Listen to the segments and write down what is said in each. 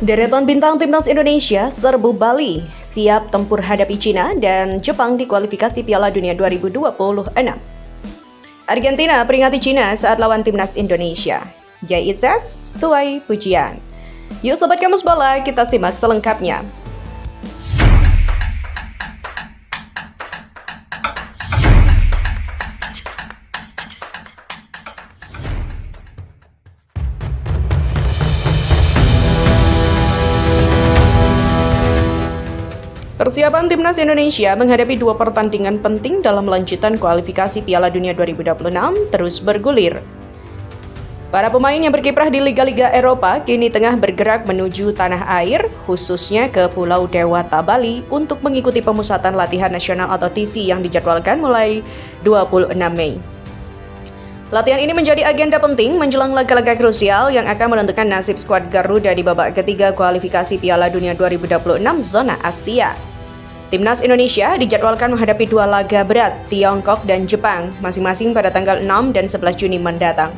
Deretan bintang timnas Indonesia serbu Bali, siap tempur hadapi Cina dan Jepang di kualifikasi Piala Dunia 2026. Argentina peringati Cina saat lawan timnas Indonesia. Jai Ises, tuai pujian. Yuk Sobat Kamus Bola, kita simak selengkapnya. Persiapan timnas Indonesia menghadapi dua pertandingan penting dalam lanjutan kualifikasi Piala Dunia 2026 terus bergulir. Para pemain yang berkiprah di liga-liga Eropa kini tengah bergerak menuju tanah air, khususnya ke Pulau Dewata, Bali, untuk mengikuti pemusatan latihan nasional atau TC yang dijadwalkan mulai 26 Mei. Latihan ini menjadi agenda penting menjelang laga-laga krusial yang akan menentukan nasib skuad Garuda di babak ketiga kualifikasi Piala Dunia 2026 zona Asia. Timnas Indonesia dijadwalkan menghadapi dua laga berat, Tiongkok dan Jepang, masing-masing pada tanggal 6 dan 11 Juni mendatang.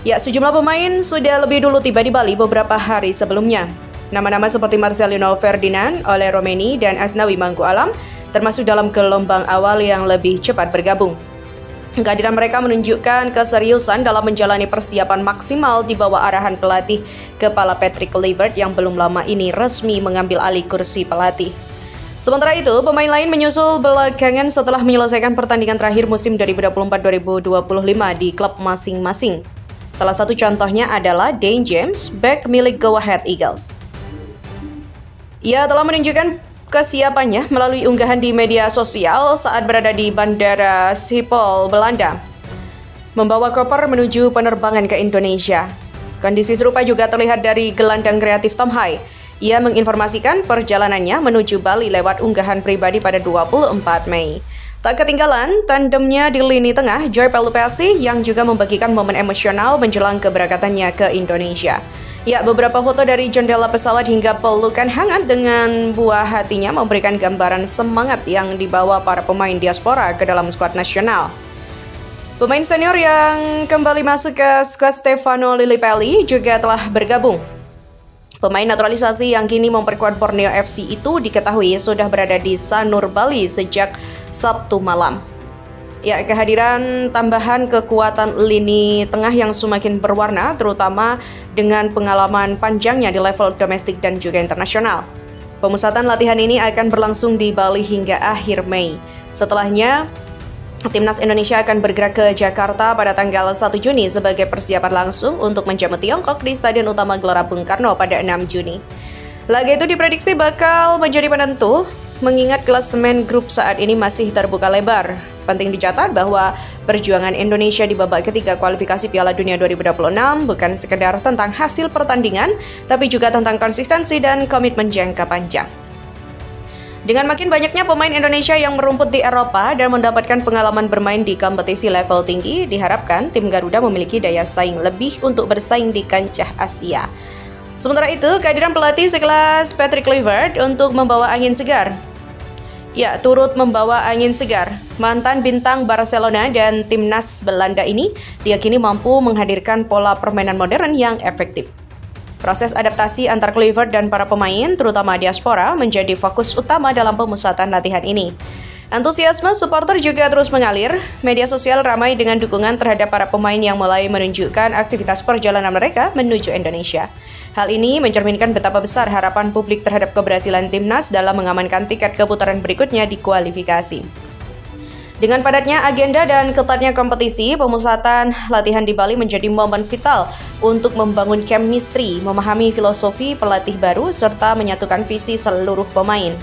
Ya, sejumlah pemain sudah lebih dulu tiba di Bali beberapa hari sebelumnya. Nama-nama seperti Marcelino Ferdinand, Ole Romeni, dan Asnawi Mangku Alam termasuk dalam gelombang awal yang lebih cepat bergabung. Kehadiran mereka menunjukkan keseriusan dalam menjalani persiapan maksimal di bawah arahan pelatih kepala Patrick Kluivert yang belum lama ini resmi mengambil alih kursi pelatih. Sementara itu, pemain lain menyusul belakangan setelah menyelesaikan pertandingan terakhir musim 2024-2025 di klub masing-masing. Salah satu contohnya adalah Dane James, bek milik Go Ahead Eagles. Ia telah menunjukkan kesiapannya melalui unggahan di media sosial saat berada di Bandara Schiphol, Belanda, membawa koper menuju penerbangan ke Indonesia. Kondisi serupa juga terlihat dari gelandang kreatif Tom Hai. Ia menginformasikan perjalanannya menuju Bali lewat unggahan pribadi pada 24 Mei. Tak ketinggalan, tandemnya di lini tengah, Joy Pelupesi yang juga membagikan momen emosional menjelang keberangkatannya ke Indonesia. Ya, beberapa foto dari jendela pesawat hingga pelukan hangat dengan buah hatinya memberikan gambaran semangat yang dibawa para pemain diaspora ke dalam skuad nasional. Pemain senior yang kembali masuk ke skuad Stefano Lillipelli juga telah bergabung. Pemain naturalisasi yang kini memperkuat Borneo FC itu diketahui sudah berada di Sanur, Bali sejak Sabtu malam. Ya, kehadiran tambahan kekuatan lini tengah yang semakin berwarna, terutama dengan pengalaman panjangnya di level domestik dan juga internasional. Pemusatan latihan ini akan berlangsung di Bali hingga akhir Mei. Setelahnya, Timnas Indonesia akan bergerak ke Jakarta pada tanggal 1 Juni sebagai persiapan langsung untuk menjamu Tiongkok di Stadion Utama Gelora Bung Karno pada 6 Juni. Laga itu diprediksi bakal menjadi penentu, mengingat klasemen grup saat ini masih terbuka lebar. Penting dicatat bahwa perjuangan Indonesia di babak ketiga kualifikasi Piala Dunia 2026 bukan sekedar tentang hasil pertandingan, tapi juga tentang konsistensi dan komitmen jangka panjang. Dengan makin banyaknya pemain Indonesia yang merumput di Eropa dan mendapatkan pengalaman bermain di kompetisi level tinggi, diharapkan tim Garuda memiliki daya saing lebih untuk bersaing di kancah Asia. Sementara itu, kehadiran pelatih sekelas Patrick Kluivert untuk membawa angin segar. Ya, turut membawa angin segar. Mantan bintang Barcelona dan timnas Belanda ini diyakini mampu menghadirkan pola permainan modern yang efektif. Proses adaptasi antar Kluivert dan para pemain, terutama diaspora, menjadi fokus utama dalam pemusatan latihan ini. Antusiasme supporter juga terus mengalir. Media sosial ramai dengan dukungan terhadap para pemain yang mulai menunjukkan aktivitas perjalanan mereka menuju Indonesia. Hal ini mencerminkan betapa besar harapan publik terhadap keberhasilan timnas dalam mengamankan tiket ke putaran berikutnya di kualifikasi. Dengan padatnya agenda dan ketatnya kompetisi, pemusatan latihan di Bali menjadi momen vital untuk membangun chemistry, memahami filosofi pelatih baru, serta menyatukan visi seluruh pemain.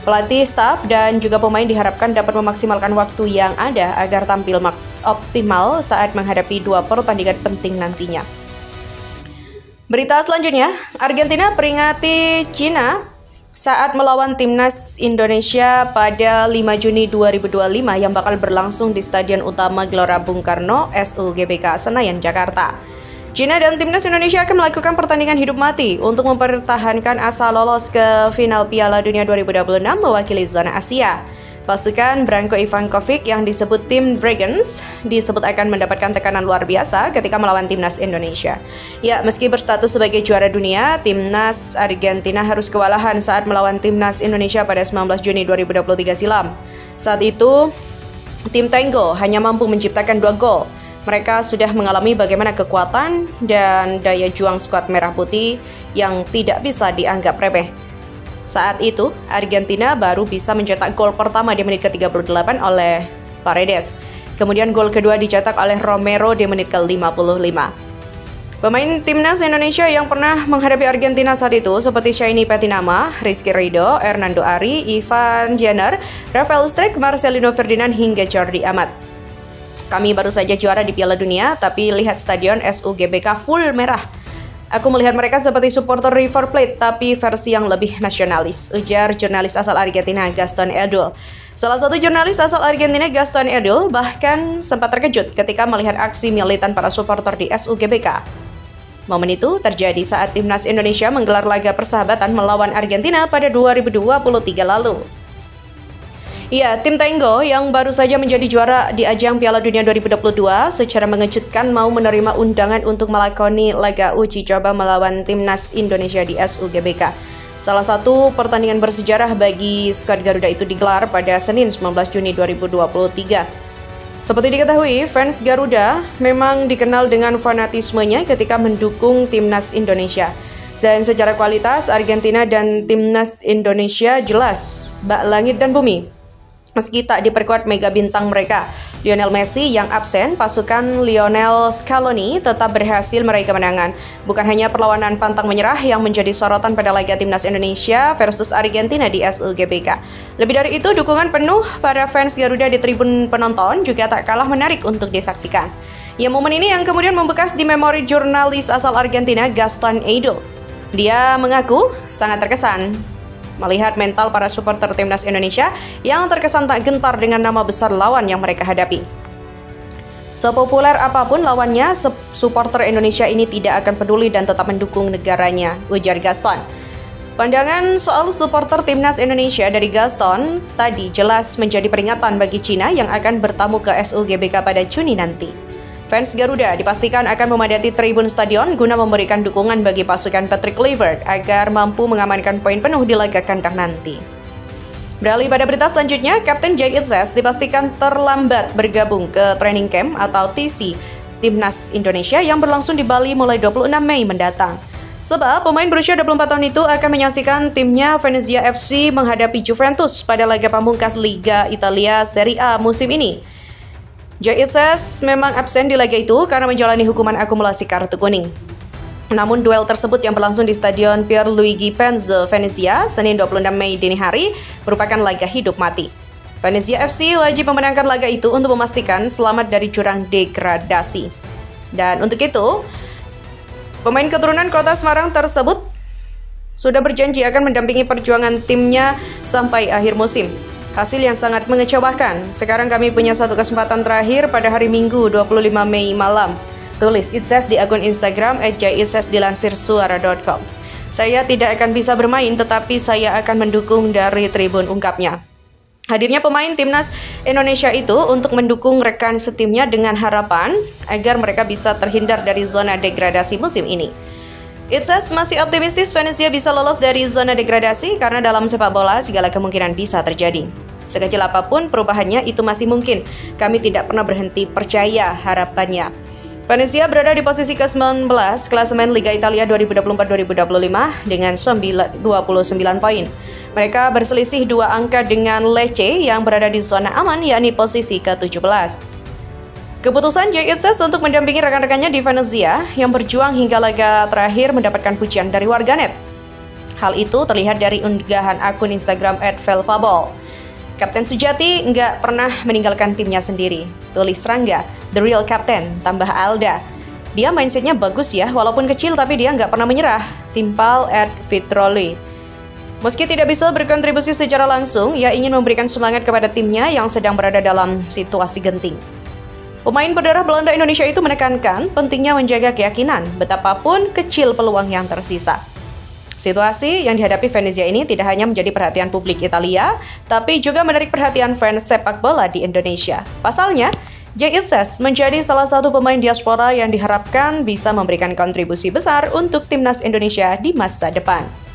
Pelatih, staf, dan juga pemain diharapkan dapat memaksimalkan waktu yang ada agar tampil optimal saat menghadapi dua pertandingan penting nantinya. Berita selanjutnya, Argentina peringati Cina saat melawan timnas Indonesia pada 5 Juni 2025 yang bakal berlangsung di Stadion Utama Gelora Bung Karno, SUGBK Senayan, Jakarta. Cina dan timnas Indonesia akan melakukan pertandingan hidup mati untuk mempertahankan asa lolos ke final Piala Dunia 2026 mewakili zona Asia. Pasukan Branko Ivankovic yang disebut tim Dragons disebut akan mendapatkan tekanan luar biasa ketika melawan timnas Indonesia. Ya, meski berstatus sebagai juara dunia, timnas Argentina harus kewalahan saat melawan timnas Indonesia pada 19 Juni 2023 silam. Saat itu, tim Tango hanya mampu menciptakan 2 gol. Mereka sudah mengalami bagaimana kekuatan dan daya juang skuad merah putih yang tidak bisa dianggap remeh. Saat itu, Argentina baru bisa mencetak gol pertama di menit ke-38 oleh Paredes. Kemudian gol kedua dicetak oleh Romero di menit ke-55. Pemain timnas Indonesia yang pernah menghadapi Argentina saat itu seperti Syaini Petinama, Rizky Ridho, Hernando Ari, Ivan Jenner, Rafael Struijk, Marcelino Ferdinand hingga Jordi Amat. Kami baru saja juara di Piala Dunia, tapi lihat stadion SUGBK full merah. Aku melihat mereka seperti supporter River Plate, tapi versi yang lebih nasionalis, ujar jurnalis asal Argentina Gaston Edul. Salah satu jurnalis asal Argentina, Gaston Edul, bahkan sempat terkejut ketika melihat aksi militan para supporter di SUGBK. Momen itu terjadi saat timnas Indonesia menggelar laga persahabatan melawan Argentina pada 2023 lalu. Ya, tim Tango yang baru saja menjadi juara di ajang Piala Dunia 2022 secara mengejutkan mau menerima undangan untuk melakoni laga uji coba melawan timnas Indonesia di SUGBK. Salah satu pertandingan bersejarah bagi skuad Garuda itu digelar pada Senin 19 Juni 2023. Seperti diketahui, fans Garuda memang dikenal dengan fanatismenya ketika mendukung timnas Indonesia. Dan secara kualitas, Argentina dan timnas Indonesia jelas bak langit dan bumi. Meski tak diperkuat mega bintang mereka, Lionel Messi yang absen, pasukan Lionel Scaloni tetap berhasil meraih kemenangan. Bukan hanya perlawanan pantang menyerah yang menjadi sorotan pada laga timnas Indonesia versus Argentina di SUGBK. Lebih dari itu, dukungan penuh para fans Garuda di tribun penonton juga tak kalah menarik untuk disaksikan. Ya, momen ini yang kemudian membekas di memori jurnalis asal Argentina Gaston Edul. Dia mengaku sangat terkesan melihat mental para supporter timnas Indonesia yang terkesan tak gentar dengan nama besar lawan yang mereka hadapi. Sepopuler apapun lawannya, supporter Indonesia ini tidak akan peduli dan tetap mendukung negaranya, ujar Gaston. Pandangan soal supporter timnas Indonesia dari Gaston tadi jelas menjadi peringatan bagi Cina yang akan bertamu ke SUGBK pada Juni nanti. Fans Garuda dipastikan akan memadati tribun stadion guna memberikan dukungan bagi pasukan Patrick Kluivert agar mampu mengamankan poin penuh di laga kandang nanti. Beralih pada berita selanjutnya, Kapten Jay Itzes dipastikan terlambat bergabung ke training camp atau TC Timnas Indonesia yang berlangsung di Bali mulai 26 Mei mendatang. Sebab pemain berusia 24 tahun itu akan menyaksikan timnya Venezia FC menghadapi Juventus pada laga pamungkas Liga Italia Serie A musim ini. Jay Itzes memang absen di laga itu karena menjalani hukuman akumulasi kartu kuning. Namun duel tersebut yang berlangsung di Stadion Pierluigi Penzo, Venezia, Senin 26 Mei dini hari, merupakan laga hidup mati. Venezia FC wajib memenangkan laga itu untuk memastikan selamat dari jurang degradasi. Dan untuk itu, pemain keturunan kota Semarang tersebut sudah berjanji akan mendampingi perjuangan timnya sampai akhir musim. Hasil yang sangat mengecewakan. Sekarang kami punya satu kesempatan terakhir pada hari Minggu 25 Mei malam. Tulis Itzes di akun Instagram @jaitzes dilansir suara.com. Saya tidak akan bisa bermain tetapi saya akan mendukung dari tribun, ungkapnya. Hadirnya pemain timnas Indonesia itu untuk mendukung rekan setimnya dengan harapan agar mereka bisa terhindar dari zona degradasi musim ini. Itzes masih optimistis Venezia bisa lolos dari zona degradasi karena dalam sepak bola segala kemungkinan bisa terjadi. Sekecil apapun perubahannya itu masih mungkin. Kami tidak pernah berhenti percaya, harapannya. Venezia berada di posisi ke-19 klasemen Liga Italia 2024-2025 dengan 29 poin. Mereka berselisih 2 angka dengan Lecce yang berada di zona aman yakni posisi ke-17. Keputusan Jay Itzes untuk mendampingi rekan-rekannya di Venezia yang berjuang hingga laga terakhir mendapatkan pujian dari warganet. Hal itu terlihat dari unggahan akun Instagram @velfabol. Kapten sejati nggak pernah meninggalkan timnya sendiri. Tulis Rangga, the real captain, tambah Alda. Dia mindsetnya bagus ya, walaupun kecil tapi dia nggak pernah menyerah. Timpal @Vitroli. Meski tidak bisa berkontribusi secara langsung, ia ingin memberikan semangat kepada timnya yang sedang berada dalam situasi genting. Pemain berdarah Belanda Indonesia itu menekankan pentingnya menjaga keyakinan, betapapun kecil peluang yang tersisa. Situasi yang dihadapi Venezia ini tidak hanya menjadi perhatian publik Italia, tapi juga menarik perhatian fans sepak bola di Indonesia. Pasalnya, Jesus menjadi salah satu pemain diaspora yang diharapkan bisa memberikan kontribusi besar untuk timnas Indonesia di masa depan.